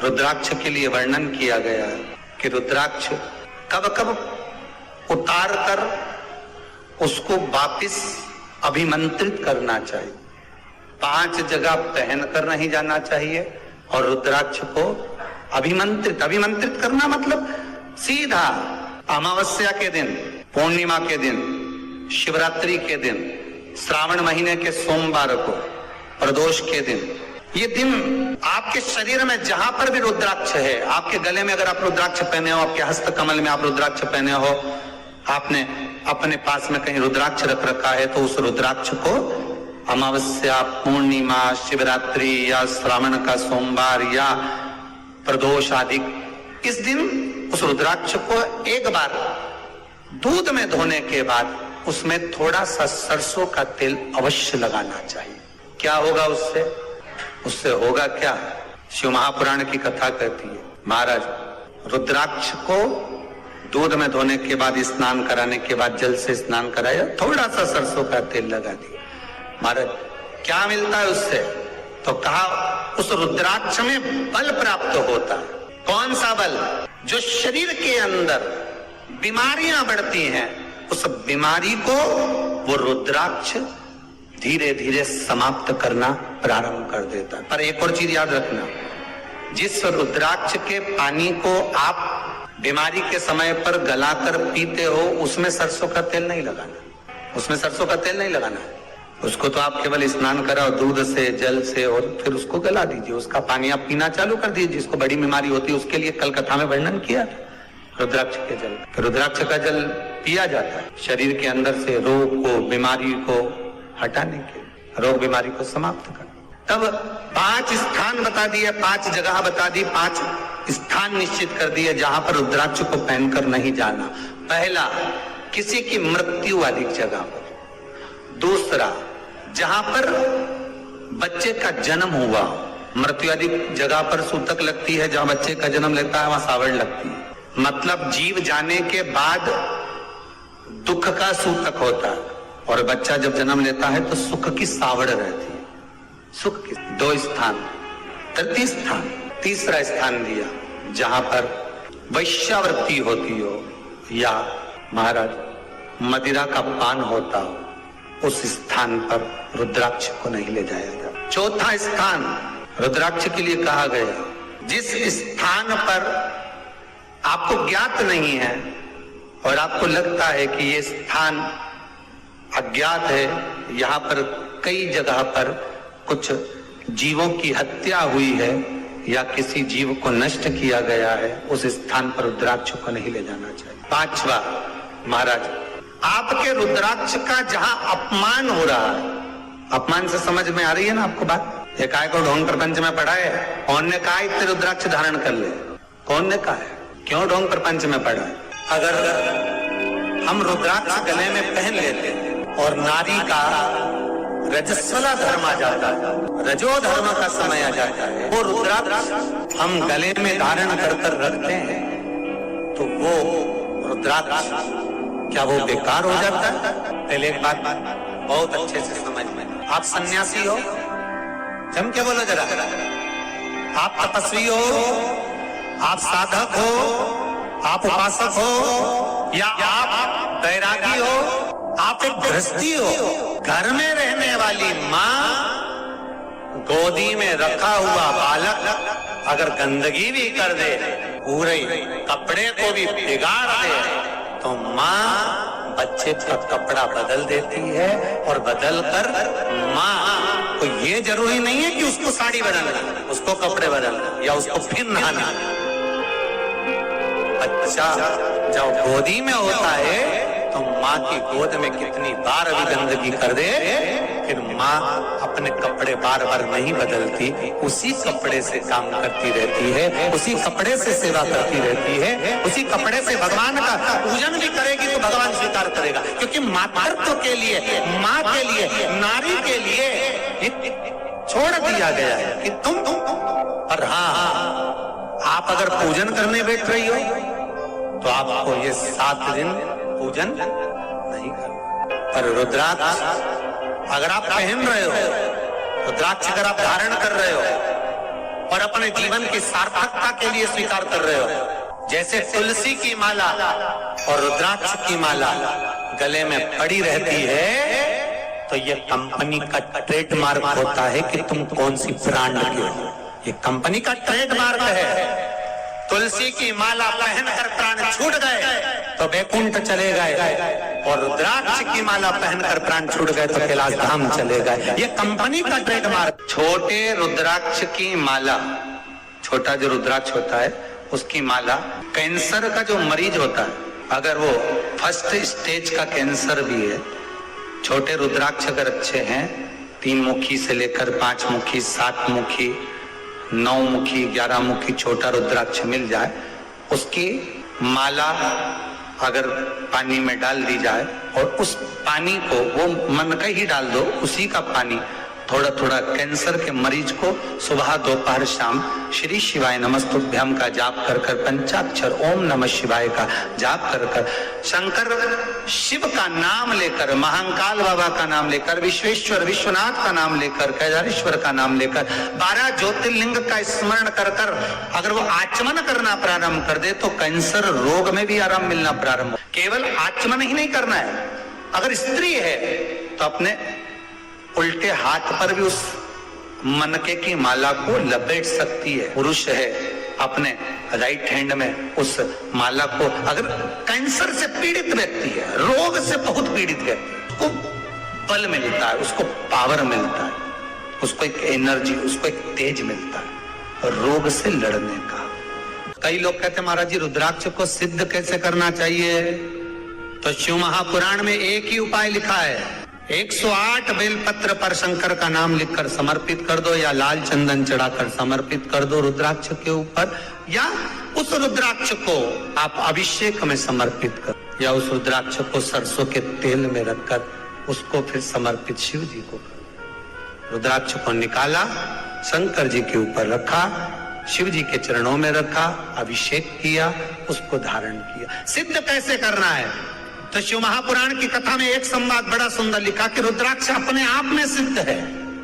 रुद्राक्ष के लिए वर्णन किया गया है कि रुद्राक्ष कब कब उतार कर उसको वापिस अभिमंत्रित करना चाहिए। 5 जगह पहनकर नहीं जाना चाहिए और रुद्राक्ष को अभिमंत्रित करना मतलब सीधा अमावस्या के दिन, पूर्णिमा के दिन, शिवरात्रि के दिन, श्रावण महीने के सोमवार को, प्रदोष के दिन, ये दिन आपके शरीर में जहां पर भी रुद्राक्ष है, आपके गले में अगर आप रुद्राक्ष पहने हो, आपके हस्त कमल में आप रुद्राक्ष पहने हो, आपने अपने पास में कहीं रुद्राक्ष रख रखा है, तो उस रुद्राक्ष को अमावस्या, पूर्णिमा, शिवरात्रि या श्रावण का सोमवार या प्रदोष आदि, इस दिन उस रुद्राक्ष को एक बार दूध में धोने के बाद उसमें थोड़ा सा सरसों का तेल अवश्य लगाना चाहिए। क्या होगा उससे? उससे होगा क्या? शिव महापुराण की कथा कहती है, महाराज रुद्राक्ष को दूध में धोने के बाद, स्नान कराने के बाद जल से स्नान कराया, थोड़ा सा सरसों का तेल लगा दिया। महाराज क्या मिलता है उससे? तो कहा उस रुद्राक्ष में बल प्राप्त होता है। कौन सा बल? जो शरीर के अंदर बीमारियां बढ़ती हैं, उस बीमारी को वो रुद्राक्ष धीरे धीरे समाप्त करना प्रारंभ कर देता है। पर एक और चीज याद रखना, जिस रुद्राक्ष के पानी को आप बीमारी के समय पर गलाकर पीते हो, उसमें सरसों का तेल नहीं लगाना, उसमें सरसों का तेल नहीं लगाना। उसको तो आप केवल स्नान कराओ दूध से, जल से, और फिर उसको गला दीजिए, उसका पानी आप पीना चालू कर दीजिए। जिसको बड़ी बीमारी होती है उसके लिए कल कथा में वर्णन किया रुद्राक्ष के जल। रुद्राक्ष का जल पिया जाता है शरीर के अंदर से रोग को, बीमारी को हटाने के, रोग बीमारी को समाप्त कर। तब 5 स्थान बता दिए, 5 जगह बता दी, 5 स्थान निश्चित कर दिए जहां पर रुद्राक्ष को पहनकर नहीं जाना। पहला, किसी की मृत्यु वाली जगह पर। दूसरा, जहां पर बच्चे का जन्म हुआ, मृत्यु आदि जगह पर सूतक लगती है, जहां बच्चे का जन्म लेता है वहां सावड़ लगती है। मतलब जीव जाने के बाद दुख का सूतक होता है, और बच्चा जब जन्म लेता है तो सुख की सावड़ रहती है। सुख की 2 स्थान। तृतीय स्थान, तीसरा स्थान दिया जहां पर वैश्यावृत्ति होती हो या महाराज मदिरा का पान होता हो, उस स्थान पर रुद्राक्ष को नहीं ले जाया जाता। चौथा स्थान रुद्राक्ष के लिए कहा गया, जिस स्थान पर आपको ज्ञात नहीं है और आपको लगता है कि ये स्थान अज्ञात है, यहाँ पर कई जगह पर कुछ जीवों की हत्या हुई है या किसी जीव को नष्ट किया गया है, उस स्थान पर रुद्राक्ष को नहीं ले जाना चाहिए। 5वां, महाराज आपके रुद्राक्ष का जहां अपमान हो रहा है, अपमान से समझ में आ रही है ना आपको बात? एक आय को ढोंग प्रपंच में पढ़ा है, कौन ने कहा इतने रुद्राक्ष धारण कर ले? कौन ने कहा है? क्यों ढोंग प्रपंच में पढ़ा है? अगर हम रुद्राक्ष गले में पहन लेते और नारी का रजस्वला धर्म आ जाता है, रजो धर्म का समय आ जाता है, वो रुद्राक्ष हम गले में धारण कर कर रखते हैं, तो वो रुद्राक्ष क्या वो बेकार हो जाता है? पहले एक बात बहुत अच्छे से समझ में, आप सन्यासी हो, जम के बोलो जरा, आप तपस्वी हो, आप साधक हो, आप उपासक हो, या आप बैरागी हो, आप एक गृहस्थी हो, घर में रहने वाली माँ गोदी में रखा हुआ बालक अगर गंदगी भी कर दे, पूरे कपड़े को भी बिगाड़ दे, तो माँ बच्चे का कपड़ा बदल देती है, और बदल कर माँ को ये जरूरी नहीं है कि उसको साड़ी बदलना, उसको कपड़े बदलना या उसको फिर नहाना। बच्चा जब गोदी में होता है तो माँ की गोद में कितनी बार भी गंदगी कर दे, फिर माँ अपने कपड़े बार बार नहीं बदलती, उसी कपड़े से काम करती रहती है, उसी कपड़े से सेवा करती रहती है, उसी कपड़े से भगवान का पूजन भी करेगी तो भगवान स्वीकार करेगा। क्योंकि मातृत्व के लिए, माँ के लिए, नारी के लिए छोड़ दिया गया है कि तुम और हाँ, आप अगर पूजन करने बैठ रही हो तो आपको ये 7 दिन पूजन नहीं करना। पर रुद्राक्ष अगर आप पहन रहे हो, रुद्राक्ष अगर आप धारण कर रहे हो, और अपने जीवन की सार्थकता के लिए स्वीकार कर रहे हो। जैसे तुलसी की माला और रुद्राक्ष की माला गले में पड़ी रहती है तो ये कंपनी का ट्रेडमार्क होता है कि तुम कौन सी ब्रांड के हो। ये कंपनी का ट्रेडमार्क है। तुलसी की माला पहनकर प्राण छूट गए तो वैकुंठ चले गए, और रुद्राक्ष की माला पहनकर प्राण छूट गए तो कैलाश धाम चले गए। ये कंपनी का ट्रेडमार्क। छोटे रुद्राक्ष की माला, छोटा जो रुद्राक्ष होता है उसकी माला, कैंसर का जो मरीज होता है, अगर वो फर्स्ट स्टेज का कैंसर भी है, छोटे रुद्राक्ष अगर अच्छे हैं, 3 मुखी से लेकर 5 मुखी, 7 मुखी, 9 मुखी, 11 मुखी छोटा रुद्राक्ष मिल जाए, उसकी माला अगर पानी में डाल दी जाए और उस पानी को वो मन का ही डाल दो, उसी का पानी थोड़ा थोड़ा कैंसर के मरीज को सुबह दोपहर शाम श्री शिवाय नमस्तुभ्यम का जाप कर कर, पंचाक्षर ओम नमः शिवाय का जाप कर कर, शंकर शिव का नाम लेकर, महाकाल बाबा का नाम लेकर, विश्वेश्वर विश्वनाथ का नाम लेकर, केदारेश्वर का नाम लेकर, 12 ज्योतिर्लिंग का स्मरण कर कर अगर वो आचमन करना प्रारंभ कर दे तो कैंसर रोग में भी आराम मिलना प्रारंभ। केवल आचमन ही नहीं करना है, अगर स्त्री है तो अपने उल्टे हाथ पर भी उस मनके की माला को लपेट सकती है। पुरुष है अपने राइट हैंड में उस माला को, अगर कैंसर से पीड़ित व्यक्ति है, रोग से बहुत पीड़ित व्यक्ति, उसको बल मिलता है, उसको पावर मिलता है, उसको एक एनर्जी, उसको एक तेज मिलता है रोग से लड़ने का। कई लोग कहते हैं महाराज जी रुद्राक्ष को सिद्ध कैसे करना चाहिए, तो शिव महापुराण में एक ही उपाय लिखा है, 108 बेलपत्र पर शंकर का नाम लिखकर समर्पित कर दो, या लाल चंदन चढ़ाकर समर्पित कर दो रुद्राक्ष के ऊपर, या उस रुद्राक्ष को आप अभिषेक में समर्पित कर, या उस रुद्राक्ष को सरसों के तेल में रखकर उसको फिर समर्पित शिव जी को कर। रुद्राक्ष को निकाला, शंकर जी के ऊपर रखा, शिव जी के चरणों में रखा, अभिषेक किया, उसको धारण किया। सिद्ध कैसे करना है, तो शिव महापुराण की कथा में एक संवाद बड़ा सुंदर लिखा कि रुद्राक्ष अपने आप में सिद्ध है।